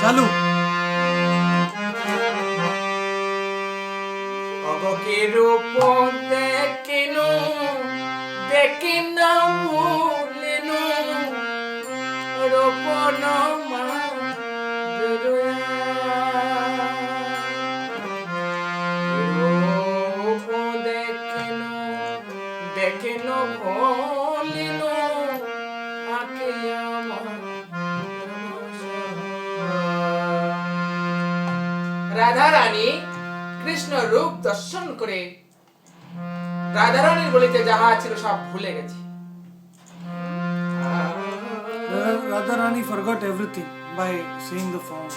চালু। অগকে রূপ দেখিনু দেখিন ভুলিনু রূপ নমা রূপ দেখিনু দেখিন ভুলিনু আকে রাধা রানী কৃষ্ণ রূপ দর্শন করে রাধারানীর বলিতে যাহা ছিল সব ভুলে গেছে। Radharani forgot everything by seeing the form.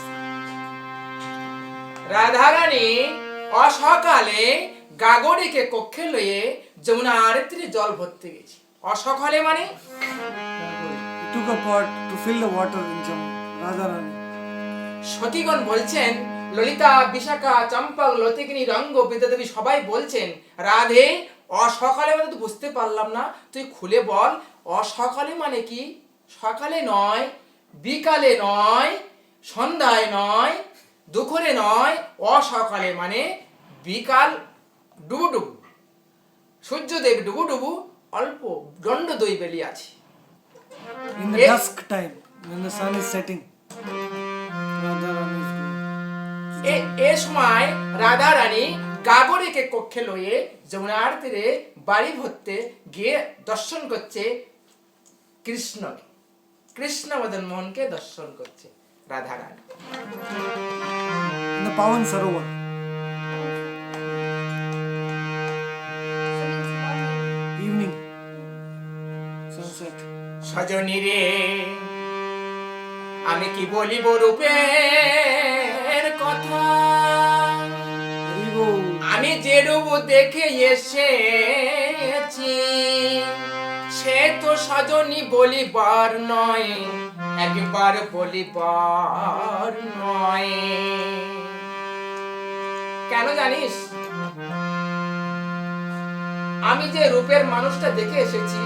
Radharani অসকালে গাগরিকে কক্ষে লয়ে যমুনার তীরে জল ভরতে গেছে। অসকালে মানে He took a pot to fill the water in Jammu. Radharani. সতীগণ বলছেন, ললিতা, বিশাখা, চম্পক, লতিকিনী, রঙ্গ, বিদ্যাদেবী সবাই বলছেন, রাধে অসকালে মানে তো বুঝতে পারলাম না, তুই খুলে বল অসকালে মানে কি? সকালে নয়, বিকালে নয়, সন্ধ্যায় নয়, দুপুরে নয়, অসকালে মানে বিকাল ডুবু ডুবু, সূর্যদেব ডুবু ডুবু অল্প দণ্ড দই বেলি আছে। In the dusk time, when the sun is setting. Radharani is doing. এ সময় রাধা রানী গাগরিকে কক্ষে লয়ে যমুনার তীরে বাড়ি ভরতে গিয়ে দর্শন করছে কৃষ্ণকে, কৃষ্ণ মদন মোহনকে দর্শন করছে Radha Rani. In the Pawan Sarovar. Evening. Sunset. Sajani রে আমি কি বলিব রূপের কথা, Haribo. আমি যে রূপ দেখে এসেছি সে তো সজনী বলিবার নয়, একবার বলিবার নয়। কেন জানিস? আমি যে রূপের মানুষটা দেখে এসেছি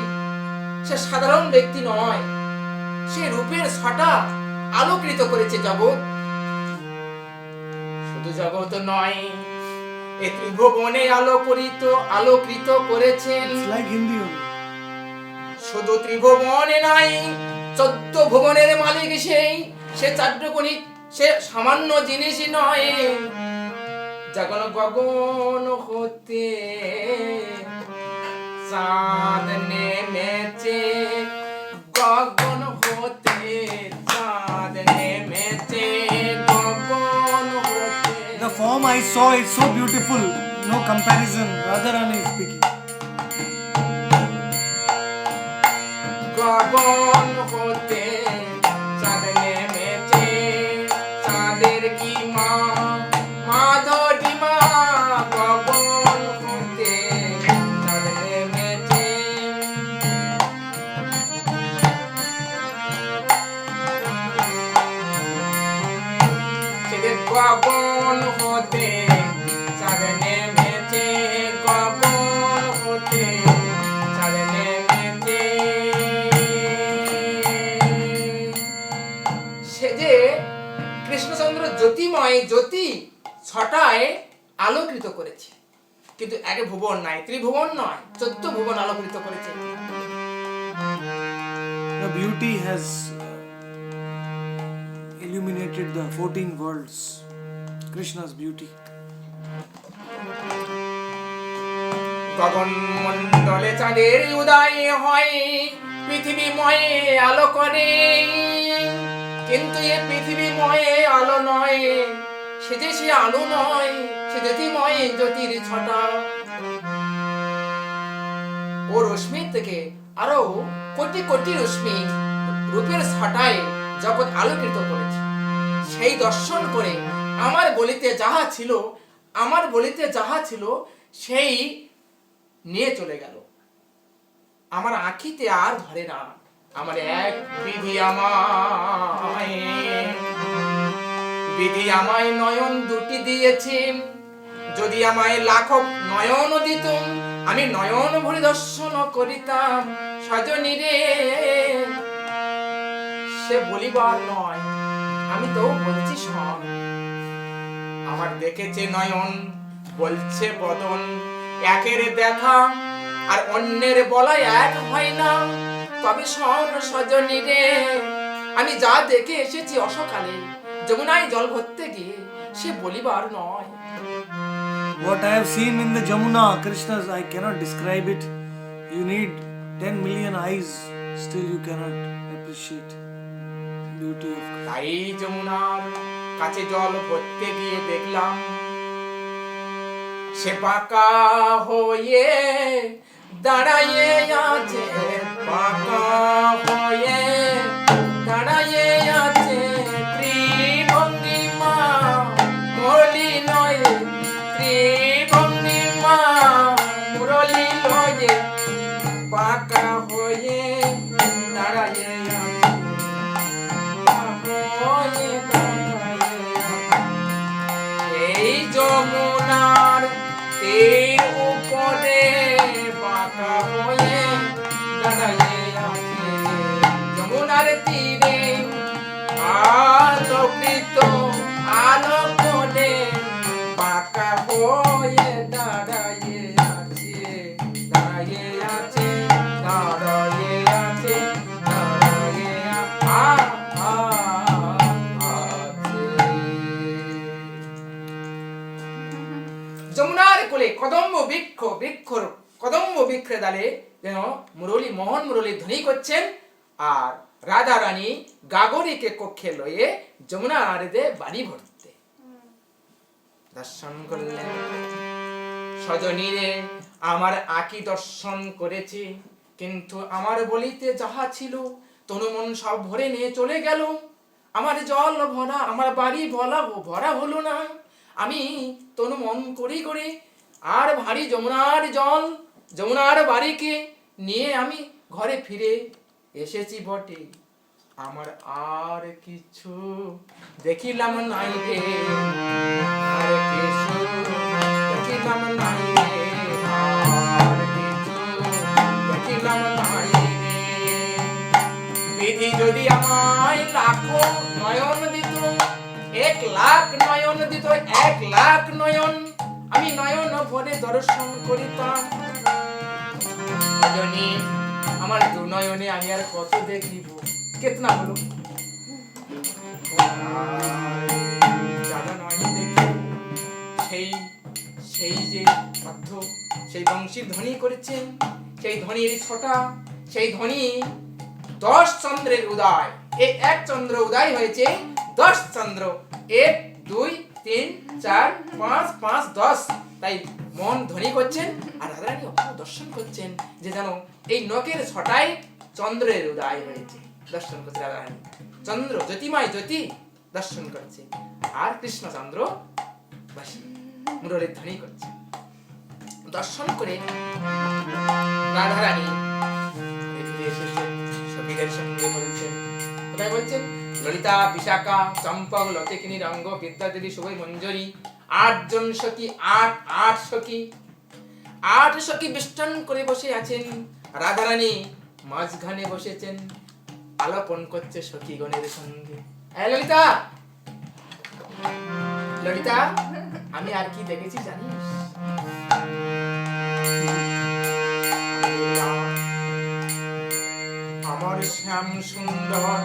সে সাধারণ ব্যক্তি নয়, সে রূপের ছটা আলোকৃত করেছে জগৎ। শুধু জগৎ নয়, এ ত্রিভুবনে আলোকৃত করেছেন। It's like Hindi only. শুধু ত্রিভুবনে নাই, 14 ভুবনের মালিক সেই, সে চারটুকুনি, সে সামান্য জিনিসই নয়। যখন গগন হতে চাঁদ নেমেছে, গগন হতে চাঁদ নেমেছে, গগন হতে। The form I saw is so beautiful. No comparison. Radharani is speaking. গগন হতে চাঁদ নেমেছে, চাঁদের কি মা মাধবী মা, গগন হতে চাঁদ নেমেছে। সেদের গগন হতে চাঁদ নেমেছে, গগন হতে চাঁদ নেমেছে। সে যে কৃষ্ণচন্দ্র জ্যোতিময় জ্যোতি ছটায় আলোকৃত করেছে, কিন্তু এক ভুবন নাই, ত্রিভুবন নয়, 14 ভুবন আলোকৃত করেছে। The beauty has illuminated the 14 worlds. Krishna's beauty. গগন মণ্ডলে চাঁদের উদয় হয়, পৃথিবীময় আলো করে, কিন্তু এ পৃথিবীময় আলো নয়, সে যে সে আলো নয়, সে জ্যোতিময় জ্যোতির ছটা। ও রশ্মির থেকে আরো কোটি কোটি রশ্মি রূপের ছটায় জগৎ আলোকিত করেছে। সেই দর্শন করে আমার বলিতে যাহা ছিল সেই নিয়ে চলে গেল। আমার আঁখিতে আর ধরে না। আমার এক বিধি আমায় নয়ন দুটি দিয়েছে, যদি আমায় লাখো নয়ন দিত আমি নয়ন ভরে দর্শন করিতাম সজনী রে। সে বলিবার নয়, আমি তো বলছি শোন, আমার দেখেছে নয়ন, বলছে বদন, একের দেখা আর অন্যের বলা এক হয় না। তবে শোন সজনী রে, আমি যা দেখে এসেছি অসকালে যমুনায় জল ভরতে গিয়ে, সে বলিবার নয়। What I have seen in the Jamuna, Krishna's, I cannot describe it. You need 10 million eyes, still you cannot appreciate beauty of Krishna. তাই যমুনার কাছে জল ভরতে গিয়ে দেখলাম, সে বাঁকা হয়ে দাঁড়াইয়ে আছে, বাঁকা হয়ে দাঁড়াইয়ে আছে, ত্রিভঙ্গিমা মুরলি লয়ে, ত্রিভঙ্গিমা মুরলি লয়ে, বাঁকা হয়ে দাঁড়াইয়ে আছে, হয়ে দাঁড়াইয়ে আছে। এই যমুনার তীর উপরে বাঁকা হয়ে দাঁড়াইয়ে আছে, যমুনার তীরে আলোকিত আলো করে বাঁকা হয়ে দাঁড়াইয়ে আছে, দাঁড়াইয়ে আছে, দাঁড়াইয়ে আছে, দাঁড়াইয়ে আছে। যমুনার কোলে কদম্ব বৃক্ষ, বৃক্ষর কদম্ব বৃক্ষের ডালে যেন মুরলী, মোহন মুরলী ধ্বনি করছেন, আর রাধা রানী গাগরিকে কক্ষে লয়ে যমুনার দে বাড়ি ভরতে দর্শন করলেন। সজনী রে, আমার আঁকি দর্শন করেছি, কিন্তু আমার বলিতে যাহা ছিল তনু মন সব ভরে নিয়ে চলে গেল। আমার জল ভরা, আমার বাড়ি ভরা হলো না। আমি তনু মন করি করে আর ভারী যমুনার জল, যমুনার বাড়িকে নিয়ে আমি ঘরে ফিরে এসেছি বটে, আমার আর কিছু দেখিলাম নাই রে, আর কিছু দেখিলাম নাই রে, আর কিছু দেখিলাম নাই রে। বিধি যদি আমায় লাখো নয়ন দিত, 1,00,000 নয়ন দিত, 1,00,000 নয়ন, আমি নয়ন ভরে দর্শন করিতাম। সজনী, আমার দু নয়নে আমি আর কত দেখিব, কেতনা হলো জানা নয় দেখি। সেই সেই যে বাদ্য, সেই বংশীর ধ্বনি করেছেন, সেই ধ্বনির ছোটা, সেই ধ্বনি 10 চন্দ্রের উদয়। এই এক চন্দ্র উদয় হয়েছে, 10 চন্দ্র, 1 2 3 4 5 5 10, তাই মন ধ্বনি করছেন আর রাধারানী দর্শন করছেন যে যেন এই নখের ছটায় চন্দ্রের উদয় হয়েছে। দর্শন করছে রাধারানী, চন্দ্র জ্যোতিময় জ্যোতি দর্শন করছে, আর কৃষ্ণচন্দ্র বাসি মুরলীর ধ্বনি করছে। দর্শন করে রাধারানী ফিরে এসেছেন, সখীদের সঙ্গে বলছেন, কোথায় বলছেন? ললিতা, বিশাখা, চম্পক, লতিকিনী, রঙ্গ, বিদ্যাদেবী, শুভই, মঞ্জরি, 8 জন সখী, 8 সখী, 8 সখী বেষ্টন করে বসে আছেন। রাধারানী মাঝখানে বসেছেন, আলাপন করছে সখীগণের সঙ্গে। ললিতা, ললিতা, আমি আর কি দেখেছি জানিস? আমার শ্যাম সুন্দর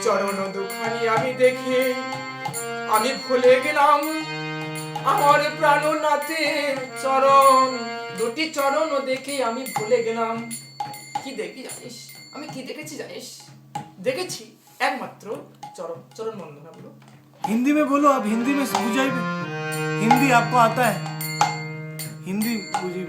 চরণ দুখানি আমি দেখে আমি ভুলে গেলাম আমার প্রাণনাথের চরণ, 2টি চরণ দেখে আমি ভুলে গেলাম। কি দেখি জানিস? আমি কি দেখেছি জানিস? দেখেছি একমাত্র চরণ, চরণ বন্দনা। বলো हिंदी में, बोलो आप हिंदी में बुझाइए, हिंदी आपको आता है, हिंदी बुझिए।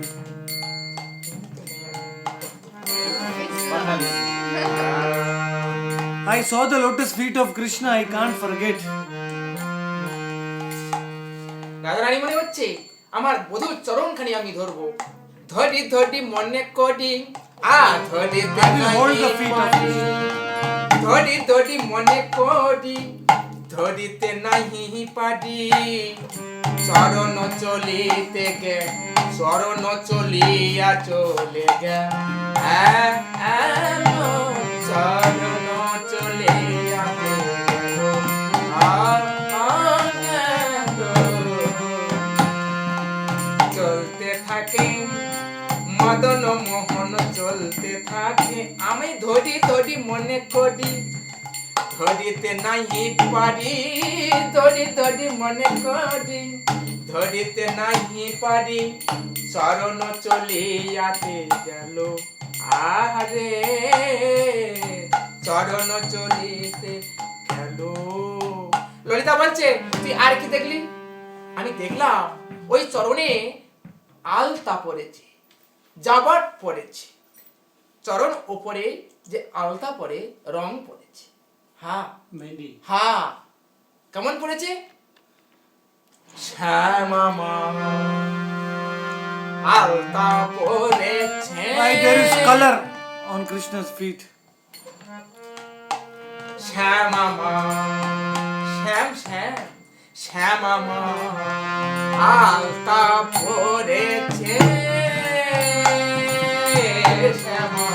I saw the lotus feet of Krishna, I can't forget. Radharani মনে হচ্ছে আমার বধূর চরণখানি আমি ধরবো, ধরি ধরি মনে করি, ধরি ধরি ধরি মনে করি, ধরিতে নাহি পারি, চরণ চলিতে গে, চরণ চলিয়া চলে গে, চরণ চলিয়া চলতে থাকে আমি ধরি ধরি মনে করি ধরিতে নাহি পারি ধরি ধরি মনে করি ধরিতে নাহি পারি চরণ চলিয়াতে গেল আরে চরণ চলিতে গেল। ললিতা বলছে তুই আর কি দেখলি? আমি দেখলাম ওই চরণে আলতা পড়েছে, জাবাট পড়েছে, চরণ উপরে যে আলতা পরে রং পড়েছে। হ্যাঁ মেহেন্দি। হ্যাঁ, কেমন পড়েছে? শ্যামা মা আলতা পড়েছে। Why there is color on Krishna's feet? শ্যামা মা শ্যাম শ্যাম শ্যামা মা আলতা পড়েছে শ্যামা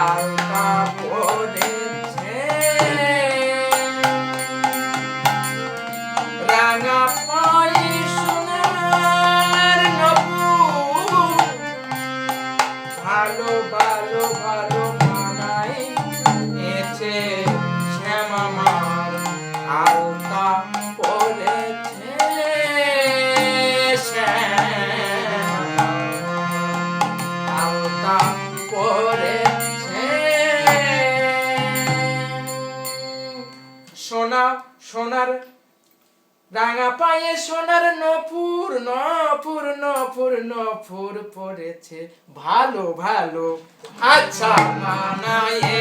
আলতা পড়েছে রাঙা পায়ে সোনার নপুর ভালো ভালো ভালো মানাই এসে শ্যামা মার আলতা পড়েছে শ্যামা আলতা পড়েছে। সোনা সোনার রাঙা পায়ে সোনার নপুর নপুর নপুর নপুর পড়েছে ভালো ভালো আচ্ছা মানায়ে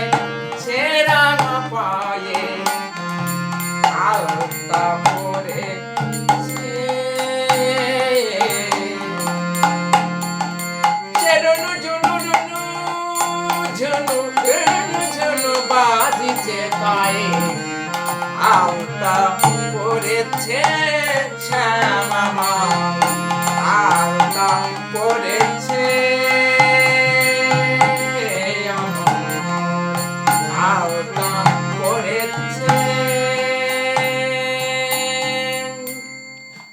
সে রাঙা পায়ে আলতা পড়েছে ঝুনু ঝুনু ঝুনু ঝুনু ঝুনু ঝুনু বাজিছে পায়ে আলতা পড়েছে শ্যামা মা আলতা পড়েছে আলতা পড়েছে।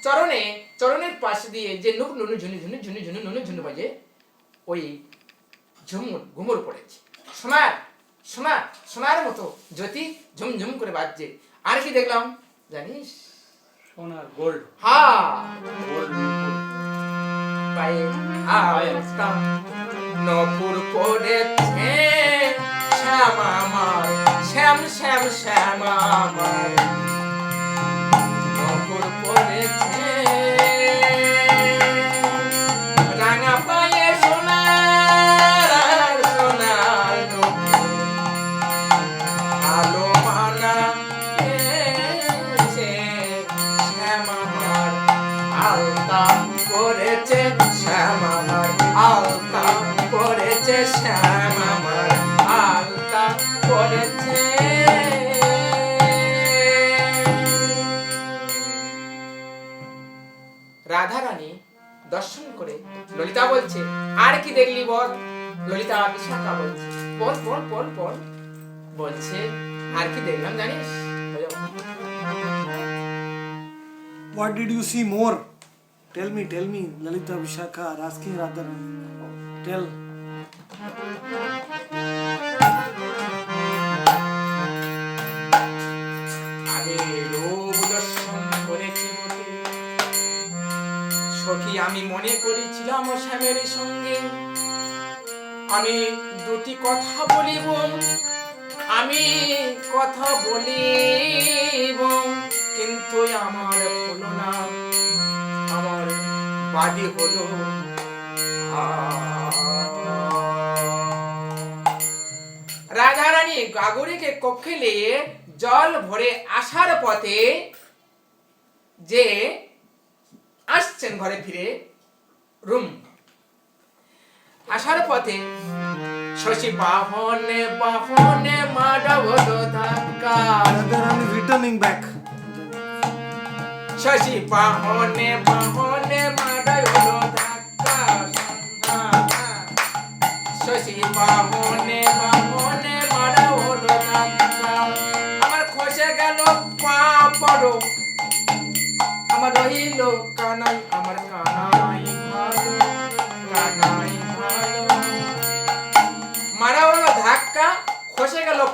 চরণে চরণের পাশে দিয়ে যে নুক নুনু ঝুনু ঝুনু ঝুনু ঝুনু নুনু ঝুনু বাজে ওই ঝুমুর ঘুমুর পড়েছে সোনার সোনা সোনার মতো জ্যোতি ঝুমঝুম করে বাজছে। আর কি দেখলাম জানিস? সোনার গোল্ড। হ্যাঁ গোল্ড। পায়ে আলতা নপুর পড়েছে শ্যামা আমার শ্যাম শ্যাম শ্যামা আমার নপুর পড়েছে রাঙা পায়ে সোনার সোনার নপুর ভালো মানা শ্যামা আমার আলতা পড়েছে শ্যামা আমার আলতা পড়েছে শ্যামা আমার আলতা পড়েছে। রাধারানী দর্শন করে ললিতা বলছে আর কি দেখলি বল? ললিতা বিশাখা বলছে বল বল বল বল বলছে আর কি দেখলাম জানিস? What did you see more? Tell me, Lalita Vishakha are asking Radharani. Tell. আমি রূপ দর্শন করেছি বটে সখী আমি মনে করেছিলাম শ্যামের সঙ্গে আমি দুটি কথা বলিব আমি কথা বলিব কিন্তু আমার হলো না আমার বাদী হলো রাধারানী গাগরিকে কক্ষে নিয়ে জল ভরে আসার পথে যে আসছেন ঘরে ফিরে রুম আসার পথে শশী বাহনে বাহনে মাডব ধাক্কা Radharani returning back. শশী বাহনে বাহনে মাডব ধাক্কা শশী বাহনে বাহনে মাডব ধাক্কা আমার খসে গেল পা পড়ো আমার রইল কানাই আমার কানাই ভালো কানাই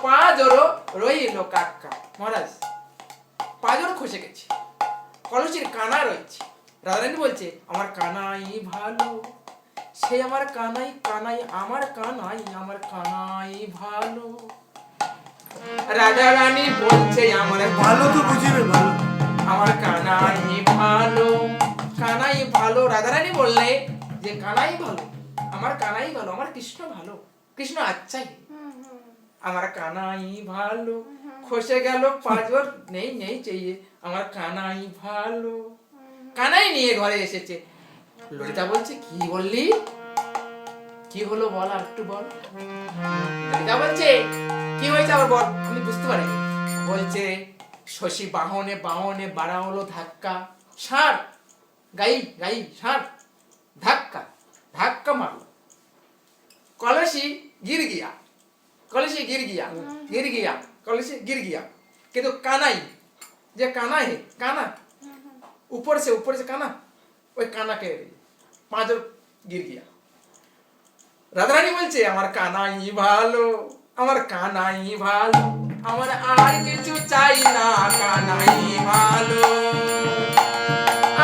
পাঁজর রইল কাকা। মহারাজ পাঁজর খসে গেছে, কলসির কানা রয়েছে। রাধারানী বলছে আমার কানাই ভালো, সে আমার কানাই কানাই আমার কানাই আমার কানাই ভালো। রাধারানী বলছে আমার ভালো তো বুঝিবে ভালো। আমার কানাই ভালো, কানাই ভালো। রাধারানী বললে যে কানাই ভালো, আমার কানাই ভালো, আমার কৃষ্ণ ভালো, কৃষ্ণ আচ্ছাই, আমার কানাই ভালো। খসে গেল পাঁজর, নেই নেই চাইয়ে, আমার কানাই ভালো। কানাই নিয়ে ঘরে এসেছে। ললিতা বলছে কি বললি, কি হলো বল, আর একটু বল। ললিতা বলছে কি হয়েছে আবার বল, আমি বুঝতে পারিনি। বলছে শশী বাহনে বাহনে বাড়া হলো ধাক্কা, ষাঁড় গাই গাই ষাঁড় ধাক্কা ধাক্কা মারলো, কলসি गिर गया, कलसी गिर गया, गिर गया, कलसी गिर गया। কিন্তু কানাই যে কানা হে কানা, ऊपर से काना, ওই কানাকে পাঁজর गिर गया। রাধারানী বলছে আমার কানাই ভালো, আমার কানাই ভালো, আমার আর কিছু চাই না, কানাই ভালো,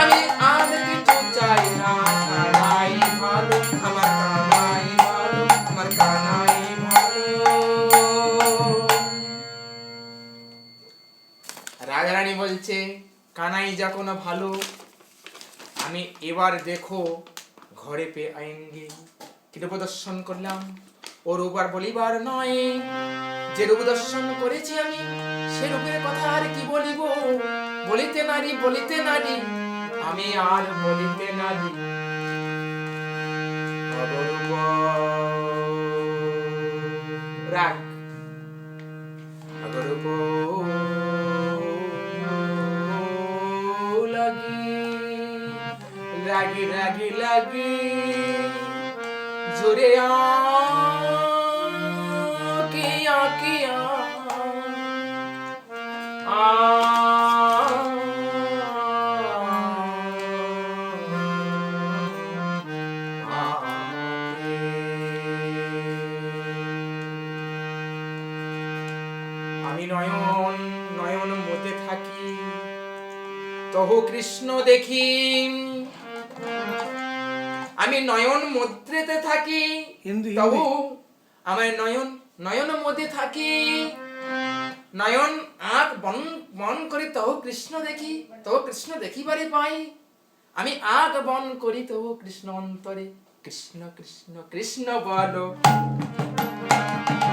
আমি আর কিছু চাই না, কানাই ভালো, আমার কানাই ভালো, আমার কানাই ভালো। রাধারানী বলছে কানাই যখন ভালো, আমি এবার দেখো ঘরে পে আয়েঙ্গে। কি রূপ দর্শন করলাম, ও রূপ আর বলিবার নয়, যে রূপ দর্শন করেছি আমি সে রূপের কথা আর কি বলিব, বলিতে নারী বলিতে নারী, আমি আর বলিতে নারী। অবরূপ রাগ অবরূপ লাগি লাগি লাগি জোরে আকিয়া কিয়া আমি নয়ন নয়ন মধ্যে থাকি, তহু কৃষ্ণ দেখি। আমি নয়ন মধ্যেতে থাকি, হিন্দি, তবু আমার নয়ন নয়ন মধ্যে থাকি, নয়ন আঁখ বন বন করি তবু কৃষ্ণ দেখি, তবু কৃষ্ণ দেখিবারে পাই। আমি আঁখ বন করি তবু কৃষ্ণ অন্তরে, কৃষ্ণ কৃষ্ণ কৃষ্ণ বলো,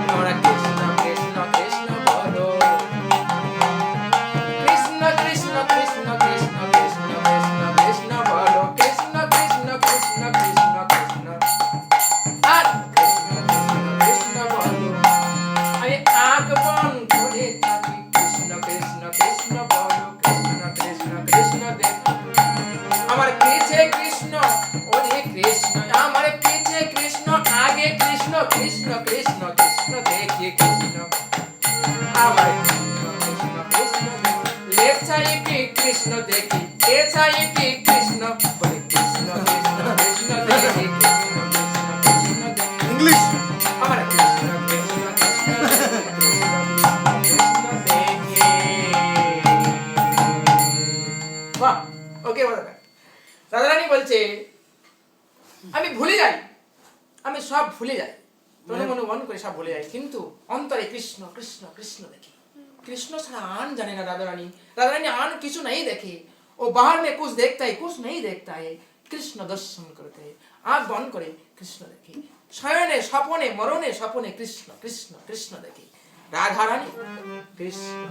তোমরা কৃষ্ণ কৃষ্ণ কৃষ্ণ বলো, কৃষ্ণ কৃষ্ণ কৃষ্ণ কৃষ্ণ কৃষ্ণ কৃষ্ণ কৃষ্ণ বলো, কৃষ্ণ কৃষ্ণ কৃষ্ণ কৃষ্ণ কৃষ্ণ আর কৃষ্ণ কৃষ্ণ বলো। আমি আগ বন করে থাকি, কৃষ্ণ কৃষ্ণ কৃষ্ণ বলো, কৃষ্ণ কৃষ্ণ কৃষ্ণ দেখো, আমার পিছে কৃষ্ণ ওরে কৃষ্ণ, আমার পিছে কৃষ্ণ আগে কৃষ্ণ, কৃষ্ণ কৃষ্ণ কৃষ্ণ দেখি কৃষ্ণ, আমার কৃষ্ণ কৃষ্ণ কৃষ্ণ লেফট সাইডে কৃষ্ণ দেখি, এ সাইডে কৃষ্ণ বলে, কৃষ্ণ কৃষ্ণ কৃষ্ণ দেখি, কৃষ্ণ কৃষ্ণ কৃষ্ণ দেখি, ইংলিশ আমার কৃষ্ণ কৃষ্ণ কৃষ্ণ কৃষ্ণ দেখি। বাহ, ওকে বলো। রাধারানী বলছে আমি ভুলে যাই, আমি সব ভুলে যাই, মনে মনে মন করে সব ভুলে যাই, কিন্তু অন্তরে কৃষ্ণ কৃষ্ণ কৃষ্ণ দেখি। কৃষ্ণ ছাড়া आन जाने ना राधारानी, राधारानी आन किछु नहीं देखे, वो बाहर में कुछ देखता है कुछ नहीं देखता है, कृष्ण दर्शन करते है, आँख बंद करे कृष्ण देखी, शयने सपने मरणे सपने कृष्ण कृष्ण कृष्ण देखी। राधारानी कृष्ण,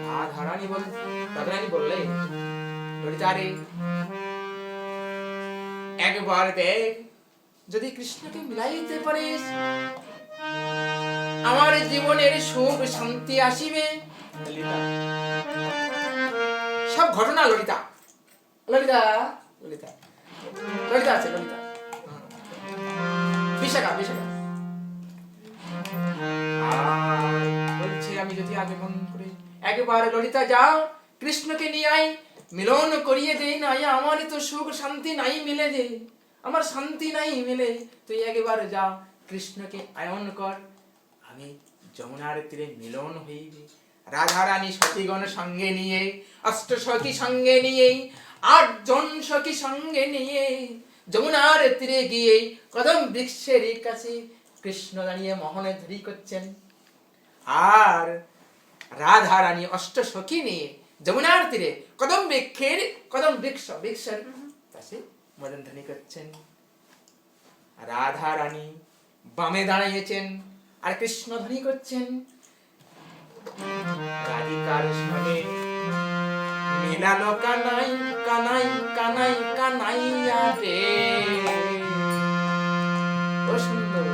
राधारानी बोल, राधारानी बोले ललिता रे एक बार देख, যদি কৃষ্ণকে মিলাইতে পারিস আমার জীবনের সুখ শান্তি আসিবে। ললিতা সব ঘটনা ললিতা ললিতা ললিতা ললিতা আছে, ললিতা বিশাখা বিশাখা বলছে আমি যদি আগে মন করে একবার ললিতা যাও কৃষ্ণকে নিয়ে আই, মিলন করিয়ে দেই না, আমার তো সুখ শান্তি নাই মিলে দে, আমার শান্তি নাই মিলে, তুই একবার যা কৃষ্ণকে আয়ন কর। আমি যমুনার তীরে মিলন হইবে। রাধারানী সখীগণ সঙ্গে নিয়ে, অষ্ট সখী সঙ্গে নিয়ে, 8 জন সখী সঙ্গে নিয়ে যমুনার তীরে গিয়ে কদম বৃক্ষের কাছে কৃষ্ণ দাঁড়িয়ে মোহনে ধরি করছেন। আর রাধারানী অষ্ট সখী নিয়ে যমুনার তীরে কদম বৃক্ষের কাছে মদন ধ্বনি করছেন। রাধারানী বামে দাঁড়িয়েছেন আর কৃষ্ণ ধ্বনি করছেন। রাধিকার সঙ্গে মিলালো কানাই কানাই কানাই কানাইয়া রে। ও সুন্দর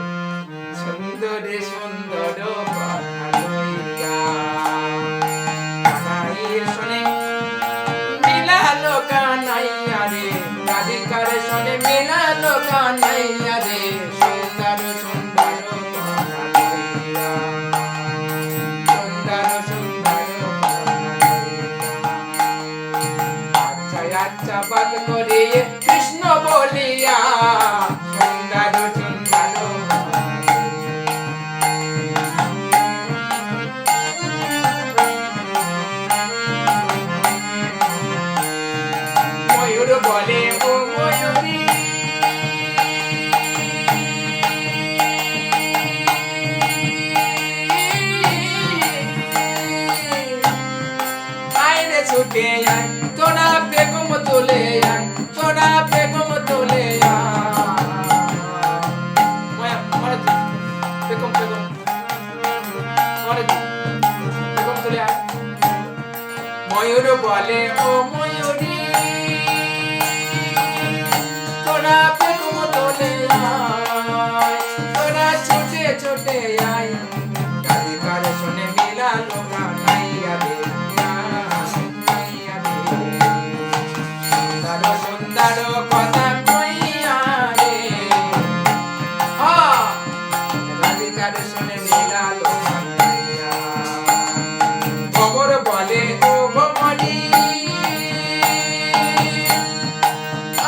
সুন্দরে সুন্দর কথা লইয়া কানাইয়ের সনে মিলালো কানাইয়া রে। রাধিকার সনে মিলালো কানাইয়া রে। সুন্দর সুন্দর কথা লইয়া, সুন্দর সুন্দর কথা লইয়া। আচ্ছা আচ্ছা বাত করে কৃষ্ণ বলিয়া সুন্দর সুন্দর কথা লইয়া। ময়ূর বলে ও ময়ূরী আইনে ছুটে আয়, তোরা বেগম তোলে আয়, তোরা বেগম তোলে বেগম বেগম বেগম তোলে আয়। ময়ূর বলে ও ময়ূরী তোরা বেগম তোলে আয়, তোরা ছুটে ছুটে আয়। রাধিকার শুনে মিলালো কানাইয়া রে, কানাইয়া রে। সুন্দর সুন্দর কথা কইয়া রে। রাধিকার শুনে মিলালো কানাইয়া। খবর বলে ও ভমরি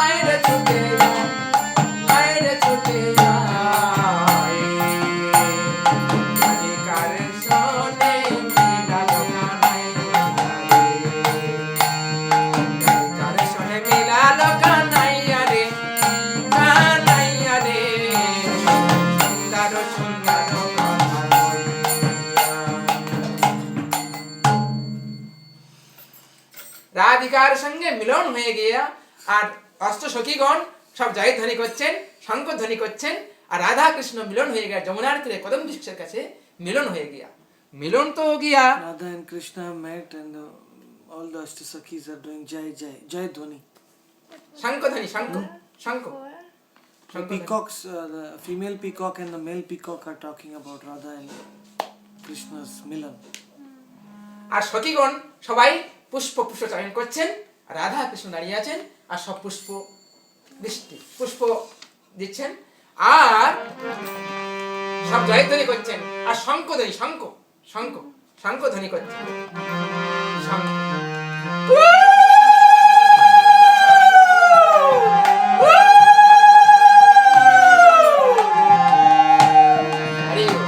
আইরে ছুটে আয়, আইরে ছুটে আয়। রাধিকার শুনে মিলালো কানাইয়া রে। রাধিকার শুনে মিলালো কানাইয়া রে, কানাইয়া রে। সুন্দর সুন্দর কথা কইয়া। রাধিকার সঙ্গে মিলন হয়ে গিয়া আর অষ্ট সখীগণ সব জয় ধ্বনি করছেন, শঙ্খ ধ্বনি করছেন। আর রাধা কৃষ্ণ মিলন হয়ে গিয়া যমুনার তীরে কদম বৃক্ষের কাছে মিলন হয়ে গিয়া। মিলন তো গিয়া Radha and Krishna met, and all the Ashtasakis are doing Jai Jai Jai Dhwani. শঙ্খ ধ্বনি, শঙ্খ শঙ্খ The peacocks, the female peacock and the male peacock are talking about Radha and Krishna's Milan. আর সখীগণ সবাই পুষ্প চয়ন করছেন। রাধা কৃষ্ণ দাঁড়িয়ে আছেন আর সব পুষ্প পুষ্প দিচ্ছেন আর সব জয়ধ্বনি করছেন আর শঙ্খ ধ্বনি, শঙ্খ শঙ্খ শঙ্খ ধ্বনি করছেন। শঙ্খ। হরি বল।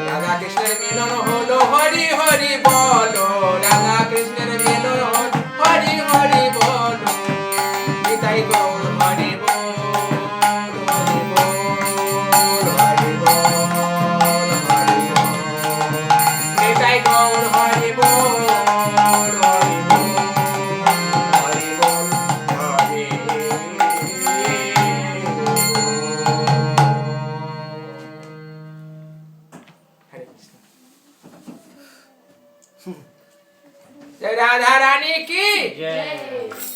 রাধা কৃষ্ণের মিলন হলো, হরি হরি বলো। রাধা কৃষ্ণের মিলন হলো, হরি হরি বলো। নিতাই গৌর হরি বল, হরি বল, হরি বল, হরি বল। নিতাই গৌর হরি বল, হরি বল, হরি বল, হরি হরে কৃষ্ণ। जय राधा रानी की जय।